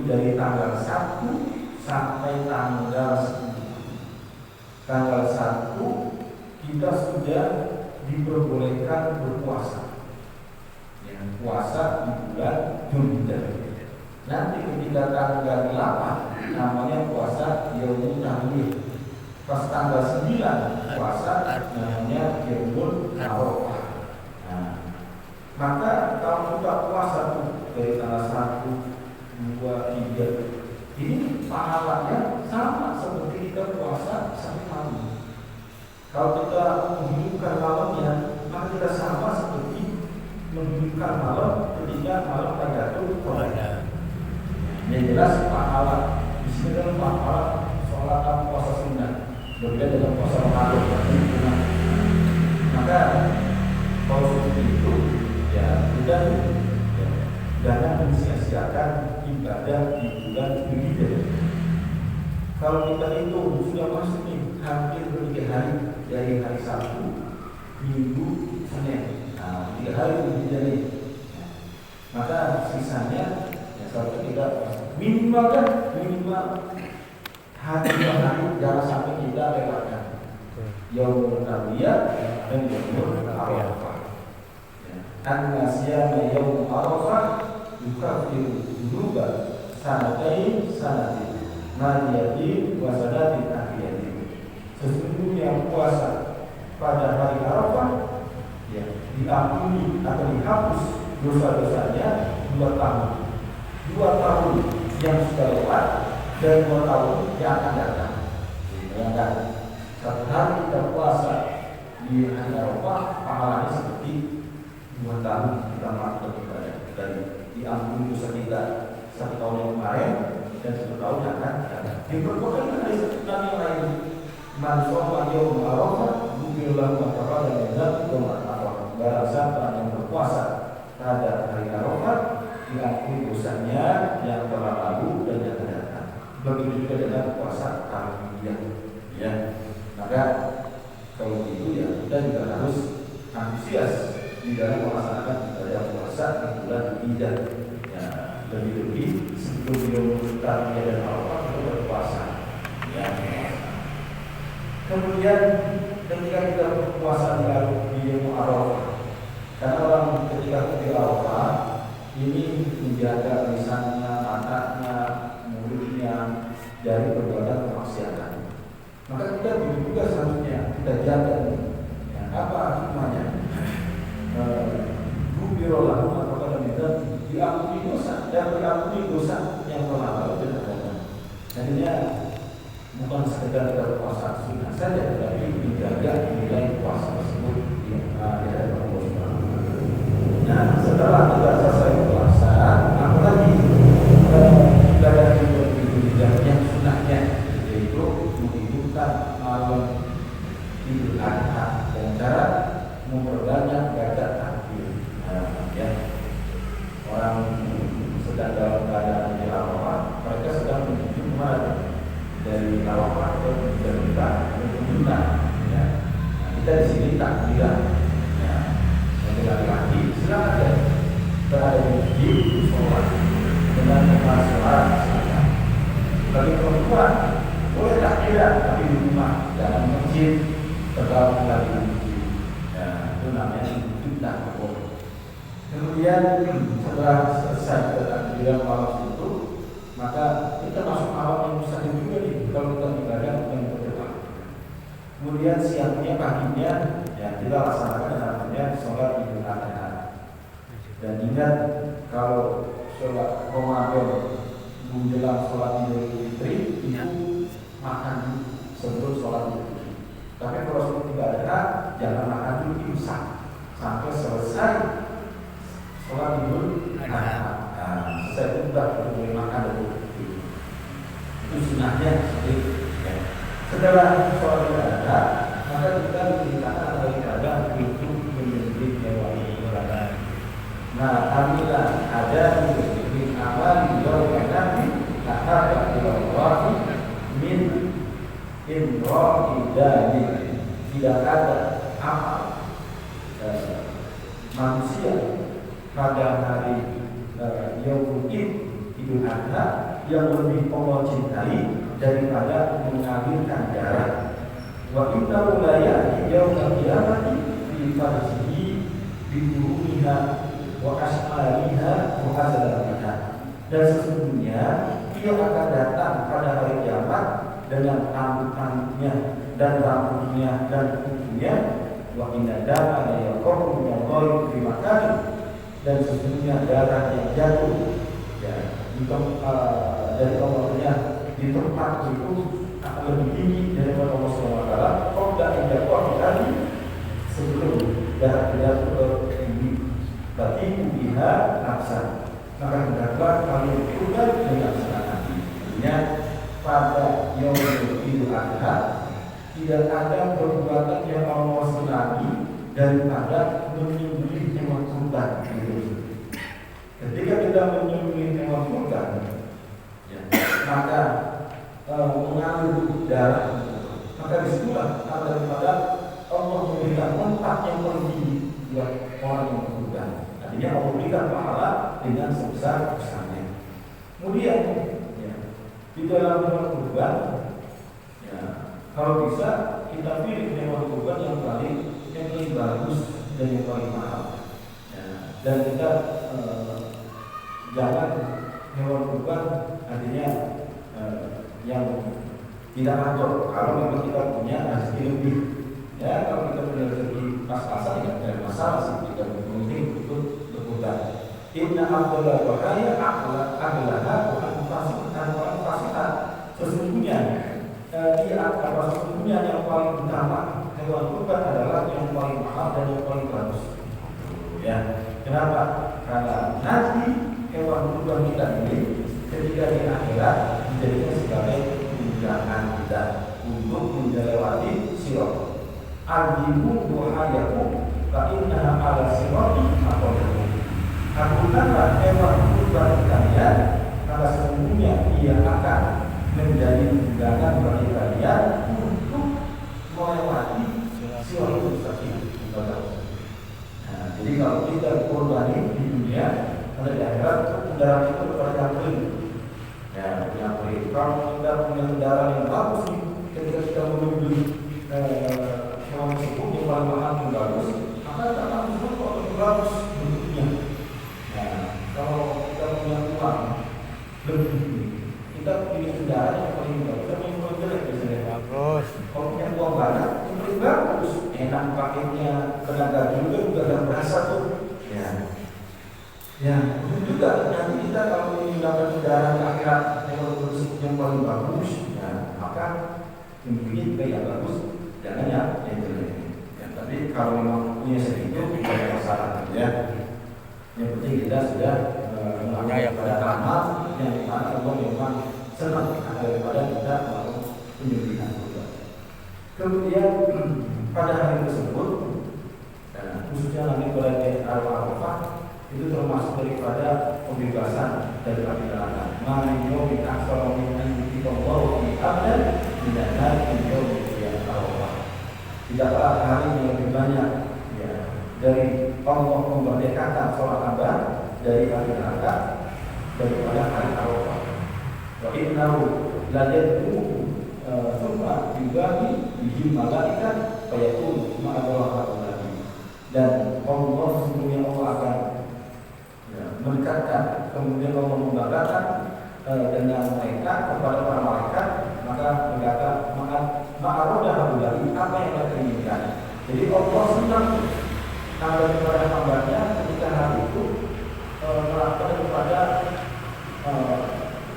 dari tanggal 1 sampai tanggal 10. Tanggal 1 kita sudah diperbolehkan berpuasa. Ya, puasa di bulan Dzulhijjah. Nanti ketika tanggal 8 namanya puasa Yaumul Tarwiyah. Pas tanggal 9 puasa namanya Yaumul Arafah. Nah, maka kalau kita puasa tuh dari tanggal 1, 2, 3, ini pahalanya sama seperti kita puasa sampai malam. Kalau kita menghidupkan malamnya, maka kita sama seperti menghidupkan malam ketika malam Lailatul Qadar. Yang jelas pahala di sini adalah pahala sholat puasa sunnah, berbeda dengan puasa Ramadan. Maka kalau seperti itu, ya kita jangan mensia-siakan ibadah di bulan Dzulhijjah. Kalau kita itu sudah masuk nih hampir 3 hari dari hari Sabtu, Minggu, Senin, 3 hari Dzulhijjah nih. Maka sisanya kalau kita minimal hari jangan sampai kita lewatkan Yaumul Tarwiyah dan Yaumul Arafah. An-nasiyama Yaumul Arafah yukaffiru dzunuba sanatain madiyati wa sanatin akhiyati. Sesungguhnya puasa pada hari Arafah ya, diampuni atau dihapus dosa-dosanya 2 tahun. 2 tahun yang sudah lewat dan 2 tahun yang akan datang. Bayangkan, 1 hari kita puasa di hari Arafah pahalanya seperti 2 tahun kita melakukan ibadah. Dari diampuni dosa kita 1 tahun yang kemarin dan 1 tahun yang akan datang. Diperbuatkan dari Nabi yang lain. Man shoma yaumul Arafah bukan lahu maqara dan dzat Arafah. Barang siapa yang berpuasa pada hari Arafah diampuni dosanya yang telah lalu dan yang akan datang. Begitu juga dengan puasa Tarwiyah. Ya, maka kalau begitu ya kita juga harus antusias di dalam melaksanakan ibadah puasa di bulan Dzulhijjah. Ya, lebih-lebih sebelum Yaumul Tarwiyah dan Arafah kita berpuasa. Ya. Kemudian ketika kita berpuasa di Yaumul Arafah, karena orang ketika di Arafah ini menjaga lisannya, matanya, mulutnya dari perbuatan kemaksiatan. Maka kita juga seharusnya kita jaga ya, apa hikmahnya? Gubirolah apakah dan diampuni dosa dan diampuni dosa yang telah lalu dan akan datang. Jadinya bukan sekedar kita berpuasa sunnah saja, tetapi menjaga nilai puasa tersebut di hadapan Allah Subhanahu wa Ta'ala. Nah, setelah kita selesai puasa, apalagi ibadah Dzulhijjah yang sunnahnya, yaitu menghidupkan malam Idul Adha dengan cara memperbanyak baca takbir. Ya, orang sedang dalam keadaan di Arafah, mereka sedang menuju kemana? Dari Arafah ke Muzdalifah untuk Mina. Ya, kita di sini takbiran. Ya, yang laki-laki silakan ya berada di masjid sholat dengan kemasukan. Bagi perempuan boleh takbiran tapi di rumah, jangan di masjid, tergabung lagi di masjid. Ya, itu namanya sunnah hukum. Kemudian setelah selesai takbiran malam itu, maka kita masuk malam yang mustahil juga nih kalau kita ibadah yang berdepan. Kemudian siangnya paginya ya kita laksanakan namanya sholat Idul Adha. Dan ingat kalau sholat Ramadan menjelang sholat Idul Fitri itu makan sebelum sholat Idul Fitri. Tapi kalau sholat Idul Adha jangan makan dulu, imsak sampai selesai sholat Idul Adha. Selesai itu sudah boleh makan dulu. Itu sunnahnya seperti ya. Setelah sholat Idul Adha, maka kita diperintahkan oleh ibadah untuk menyembelih hewan. Nah, apabila ada min amal yaumin nabi ahabba ila Allah min imra'i dani. Tidak ada amal manusia pada hari Yaumul Id Idul Adha yang lebih Allah cintai daripada mengalirkan darah. Wa innahu la ya'ti yaumil qiyamati fi farjihi bi urumiha wa asmariha wa azlamiha. Dan sesungguhnya dia akan datang pada hari kiamat dengan rambut-rambutnya dan rambutnya dan kukunya. Wa inna dama la yaqulu min al-ghaib fi makan. Dan sesungguhnya darah yang jatuh dari Allahnya di tempat itu akan lebih tinggi daripada Allah SWT. Kau tidak jatuh tadi sebelum darah jatuh ke tinggi. Berarti biha nafsa. Maka hendaklah kalian berubah dengan senang hati. Artinya pada Yaumul Idul Adha tidak ada perbuatan yang Allah senangi daripada menyembelih hewan kurban. Ketika kita menyembelih hewan kurban, maka mengalir darah, maka disitulah daripada Allah memberikan tempat yang paling tinggi buat orang yang berkurban. Artinya Allah memberikan pahala dengan sebesar-besarnya. Kemudian di dalam hewan kurban, kalau bisa kita pilih hewan kurban yang paling bagus dan yang paling mahal. Dan kita jangan hewan kurban artinya yang tidak ngatur. Kalau memang kita punya rezeki lebih, kalau kita punya rezeki pas-pasan ya tidak masalah sih, kita penting untuk berkurban. Inna abdullah wahaya aglaha wa anfasiha. Sesungguhnya sesungguhnya yang paling utama hewan kurban adalah yang paling mahal dan yang paling bagus. Kenapa? Karena nanti hewan kurban kita ini ketika di akhirat menjadikan sebagai tunjangan kita untuk melewati sirat. Al-jimu duhayakum fa innaha ala sirati maqamukum. Akunkanlah hewan kurban kalian, karena sesungguhnya ia akan menjadi tunjangan bagi kalian untuk melewati sirat mustaqim. Jadi kalau kita kurbani di dunia, pada di akhirat kendaraan itu berjangkrik. Berjangkrik. Kalau kita punya kendaraan yang bagus nih, ketika kita membeli hewan tersebut yang paling mahal yang bagus, maka kita akan membuat kok lebih bagus bentuknya. Kalau kita punya uang lebih, kita punya kendaraan yang paling bagus, kita punya uang jelek biasanya. Bagus. Kalau punya uang banyak, yang paling bagus, enak pakainya, tenaga juga dan berasa tuh. Juga nanti kita kalau ingin dapat kendaraan akhirat yang paling bagus, maka mungkin juga yang bagus, jangan yang jelek. Tapi kalau memang punya segitu, tidak ada masalah, Yang penting kita sudah melakukan pada amal yang dimana Allah memang senang daripada kita melakukan penyembelihan kurban. Kemudian pada hari tersebut, khususnya nanti pada hari Arafah, itu termasuk daripada pembebasan dari api neraka. Ma'iyyo min aksara min antiqallahu fi abdan minanat inyo min Arafah. Tidaklah hari yang lebih banyak dari Allah memerdekakan seorang hamba dari api neraka daripada hari Arafah. Wa innahu la yad'u summa yubani bihi malaikat fayakun ma'adallah lagi. Dan Allah sesungguhnya Allah akan mendekatkan, kemudian Allah membanggakan dengan mereka kepada para malaikat, maka berkata ma'arodah dari apa yang mereka inginkan. Jadi Allah senang kepada hambanya ketika hari itu melakukan kepada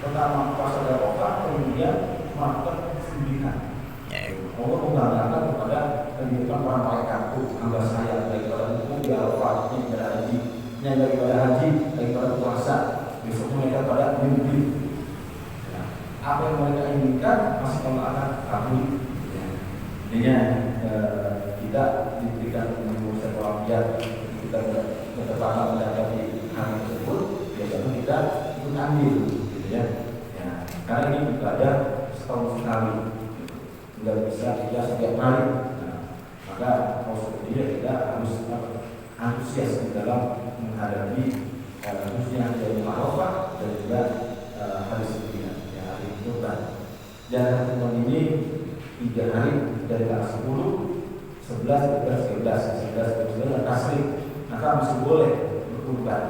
pertama puasa Arafah, kemudian melakukan kesembilan. Allah membanggakan kepada kehidupan para malaikat itu, hamba saya daripada hukum di Arafah, ini pada haji, yang daripada haji, daripada puasa, besoknya mereka pada mimpi. Apa yang mereka inginkan masih Allah akan kabul. Intinya kita diberikan mengurusan walafiat, kita bertepatan menghadapi hari tersebut, biasanya kita ikut ambil, karena ini ibadah setahun sekali, nggak bisa kita setiap hari. Maka kalau seperti ini kita harus antusias di dalam menghadapi khususnya dari Arafah dan juga hari Senin, ya hari kurban. Dan kurban ini 3 hari dari tanggal 10, 11, 12, 13, 11, 12 tasrik, maka masih boleh berkurban.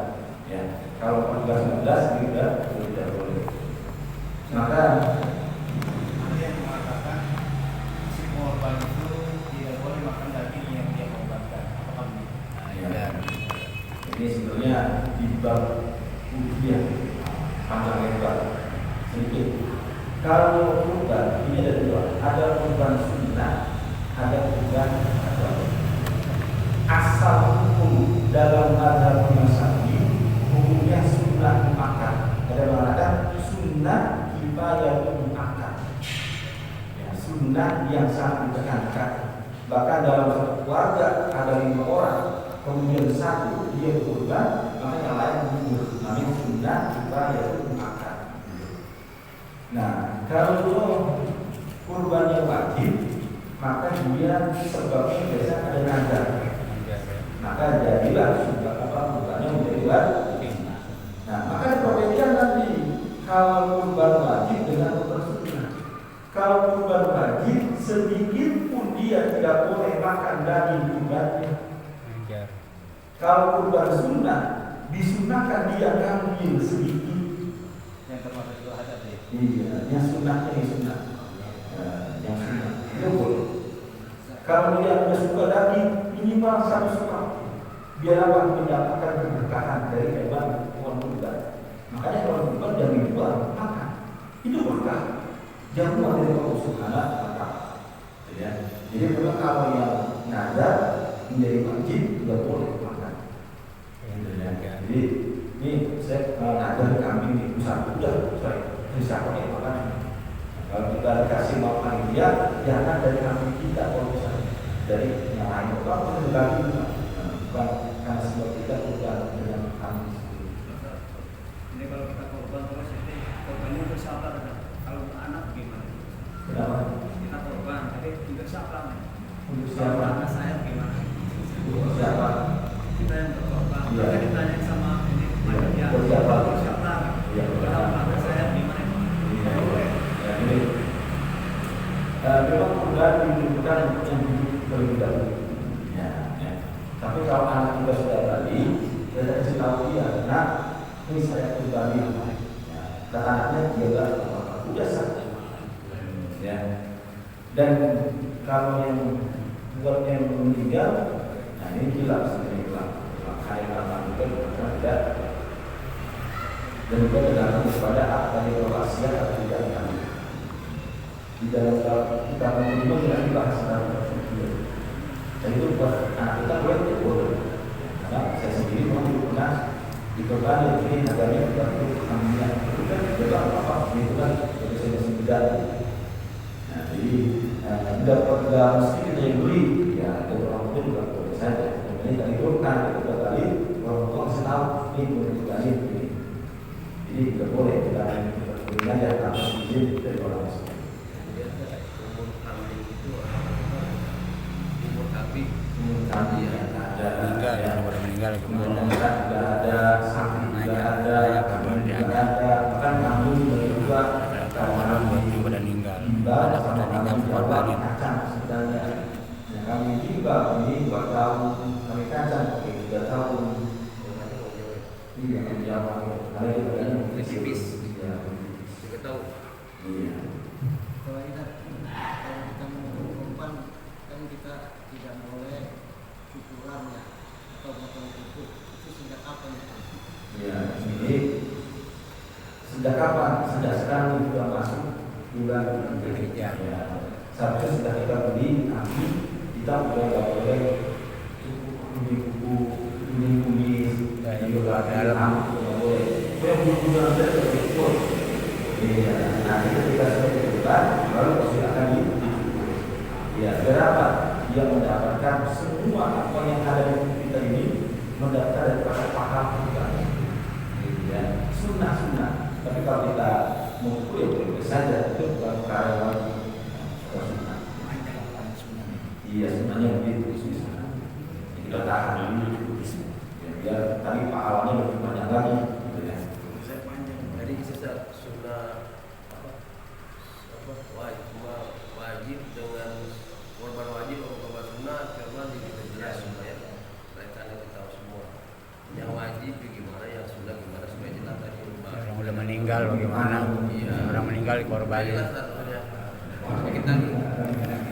Ya, kalau 14, 15 tidak boleh. Maka ada yang mengatakan si korban itu tidak boleh makan daging yang dia korbankan. Apakah begitu? ya, ini sebenarnya di bab ujian panjang lebar sedikit. Kalau kurban ini ada 2, ada kurban sunnah, ada kurban wajib. Asal hukum dalam mazhab Imam Syafi'i hukumnya sunnah muakkad. Ada mengatakan sunnah kifayatun muakkad. Ya, sunnah yang sangat ditekankan. Bahkan dalam satu keluarga ada 5 orang, kemudian satu dia kurban, maka yang lain gugur. Namanya sunnah kifayatun muakkad. Nah, kalau kurban yang wajib, maka dia sebabnya biasa ada nazar. Maka jadilah sudah kurbannya menjadi wajib. Nah, maka perbedaan nanti kalau kurban wajib dengan kurban sunnah. Kalau kurban wajib, sedikit pun dia tidak boleh makan daging kurbannya. Kalau kurban sunnah, disunahkan dia ambil sedikit. Yang termasuk itu ada deh. Iya, yang sunnahnya yang sunnah. Yang sunnah itu boleh. Kalau dia tidak suka daging, minimal 1 suka. Biar apa? Mendapatkan keberkahan dari hewan kurban. Makanya kalau kurban jangan dijual, makan. Itu berkah. Jangan buat dari Allah Subhanahu wa Ta'ala. Ya. Jadi memang kalau yang nazar menjadi wajib tidak boleh makan. Ya. Jadi ini saya nazar kambing di pusat udah saya pakai makan. Kalau kita kasih makan dia, jangan dari kambing kita kalau misalnya dari yang lain. Kalau kita berbagi bukan karena sebab kita bukan dengan kambing. Ini kalau kita korban terus ini korbannya bersabar. Kalau anak gimana? Kenapa? Kita korban, tapi juga siapa? Untuk siapa? Anak saya gimana? Untuk siapa? Kita yang berkorban. Iya. Kita ditanya sama ini Iya. ya. Untuk siapa? Siapa? Iya. Kalau anak saya gimana? Ya, ini memang kurban dibutuhkan yang terlebih dahulu. Ya. Tapi kalau anak kita sudah balik, kita kasih tahu dia, nah ini saya kurban ini. Dan anaknya dia udah sah. Ya. Dan kalau yang buat yang meninggal, nah ini jelas sebenarnya jelas. Makanya orang itu tidak dan juga tergantung kepada apa yang wasiat atau tidak kami. Di dalam kita menerima tidak dibahas secara tertutup. Dan itu buat anak kita boleh. Karena saya sendiri memang pernah dikorbani ini agamanya tidak perlu kambingnya. Itu kan tidak apa itu kan jadi saya masih muda. Nah, jadi tidak mesti kita yang beli, ya ada orang tua juga boleh saja. Ini tadi itu kan kita kali orang tua kasih tahu ini boleh kali ini. Jadi tidak boleh kita berikan ya tanpa izin dari orang lain. Umur kambing itu umur kambing. Umur kambing ya ada meninggal tidak ada sapi, tidak ada bahkan kambing juga orang buat pada meninggal korbanin kacang sebenarnya. Nah, kami juga ini 2 tahun kami kacang pakai 3 tahun. Iya, kami jawab karena itu kan Tipis. Ya, Juga tahu. iya. Kalau kita mau korban kan kita tidak boleh syukuran ya atau potong kuku itu sejak kapan itu? Ya, ini sejak kapan? Sejak sekarang sudah masuk bulan Dzulhijjah. Ya, seharusnya sudah kita beli kami kita nggak boleh kumis juga dalam nggak boleh. Yang bulan saja betul. Iya, nanti ketika sudah dibuka baru pasti akan dicukur. Ya, berapa dia mendapatkan semua apa yang ada di tubuh kita ini mendapatkan daripada pahala kita. Ya, sunnah. Tapi kalau kita mengukur ya boleh saja itu bukan perkara yang wajib. Sunnah. Iya, sunnahnya begitu. Kita tahan dulu. Ya, biar tadi pahalanya lebih banyak lagi. Gitu ya. Saya panjang. Jadi sisa sunnah cuma wajib dengan korban wajib atau korban sunat karena tidak jelas supaya mereka nanti tahu semua. Yang wajib gimana, yang sunat gimana supaya jelas tadi. Orang udah meninggal bagaimana? Iya. Orang meninggal dikorbanin. Jelas aturannya. Kita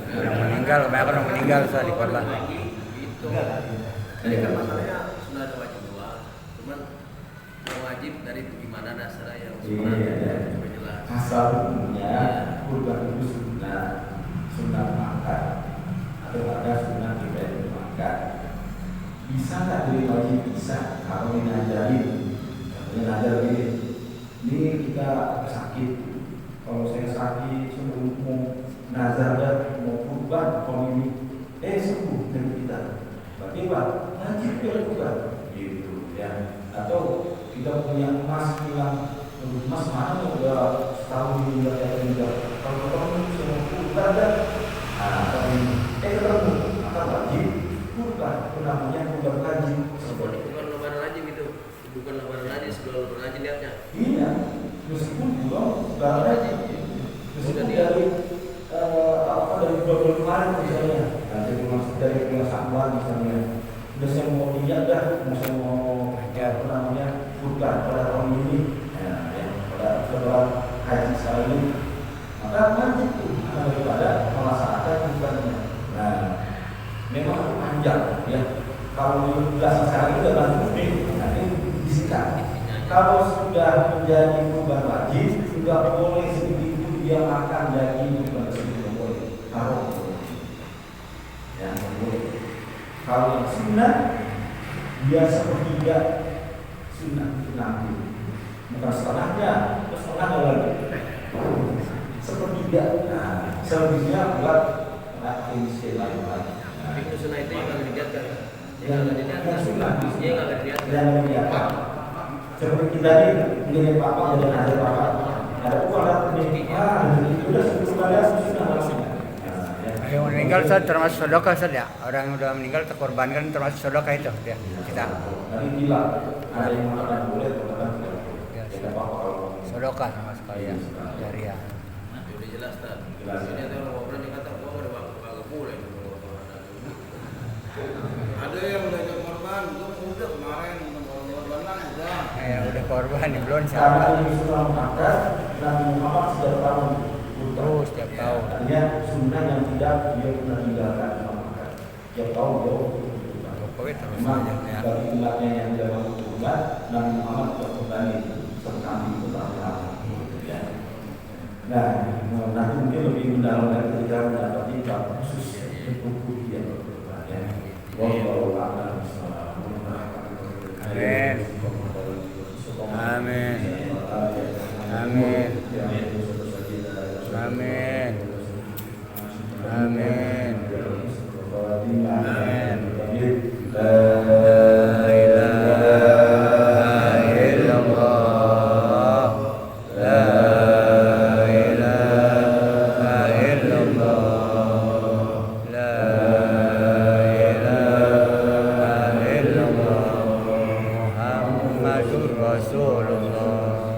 Orang meninggal, kebanyakan orang meninggal soal dikorban. gitu. Jadi kan masalahnya sunat ada wajib doang. Cuman yang wajib dari gimana dasarnya yang sunat supaya jelas. Asal hukumnya kurban itu sunat makan atau ada sunat tidak dimakan. Bisa nggak jadi wajib? Bisa kalau dinajarin. Contohnya najar ini kita sakit. Kalau saya sakit sebelum mau nazar dan mau kurban kalau ini sembuh dari kita. Berarti apa? Wajib kita lakukan. Gitu ya. Atau kita punya emas hilang, emas mana udah setahun ini udah kalau ketemu semua kurban dan tapi ketemu maka wajib kurban. Itu namanya kurban wajib. Bukan lebaran aja gitu. Bukan lebaran aja sebelum lebaran aja lihatnya. Iya, meskipun belum lebaran aja. Meskipun dari dari bulan kemarin misalnya, dari bulan Syawal misalnya, udah saya mau lihat dah, saya mau kurban pada tahun ini, pada lebaran haji sekali ini, maka wajib tuh daripada melaksanakan kurbannya. Nah, memang panjang ya. Kalau dijelaskan sekarang itu adalah mudik, nanti disingkat. Kalau sudah menjadi kurban wajib, sudah boleh sedikit dia makan daging kurban sedikit boleh. Kalau yang boleh. Kalau yang sunat, dia sepertiga sunat nanti. Bukan setengahnya, setengah lagi. Sepertiga. Nah, selebihnya buat istilah lagi. Tapi kalau sunat itu yang nggak dilihatkan. Yang nggak dilihatkan. Yang dilihatkan. Seperti kita ini menjadi papa, jadi ada papa. Ada uang, ada pendidik. Sudah sudah sudah. Yang meninggal termasuk sedekah ya. Orang yang udah meninggal terkorbankan termasuk sedekah itu ya. Kita. Tadi bilang ada yang mengatakan boleh, mengatakan tidak boleh. Tidak apa-apa kalau Sedekah sama sekali ya. Jariah. Udah jelas tak. Jelas. Ini ada orang ngobrol yang kata gua udah kagak boleh. Ada yang udah jadi korban, gua udah kemarin korban lah udah. Udah korban nih belum karena siapa. ini sudah mengangkat Nabi Muhammad sejak tahun Terus setiap tahun. artinya sunnah yang tidak dia pernah tinggalkan memakan setiap tahun jauh Jokowi terus memang aja ya. bagi umatnya yang tidak mampu kurban Nabi Muhammad tidak berbani sekali bersama ya. Nah nanti mungkin lebih mendalam lagi ketika mendapati bab khusus untuk dia berkurban ya. Wallahu a'lam bishawab. Amin. Amin. Amin. Amin. Amin. Amin. La ilaha illallah. La ilaha illallah. La ilaha illallah. Muhammadur Rasulullah.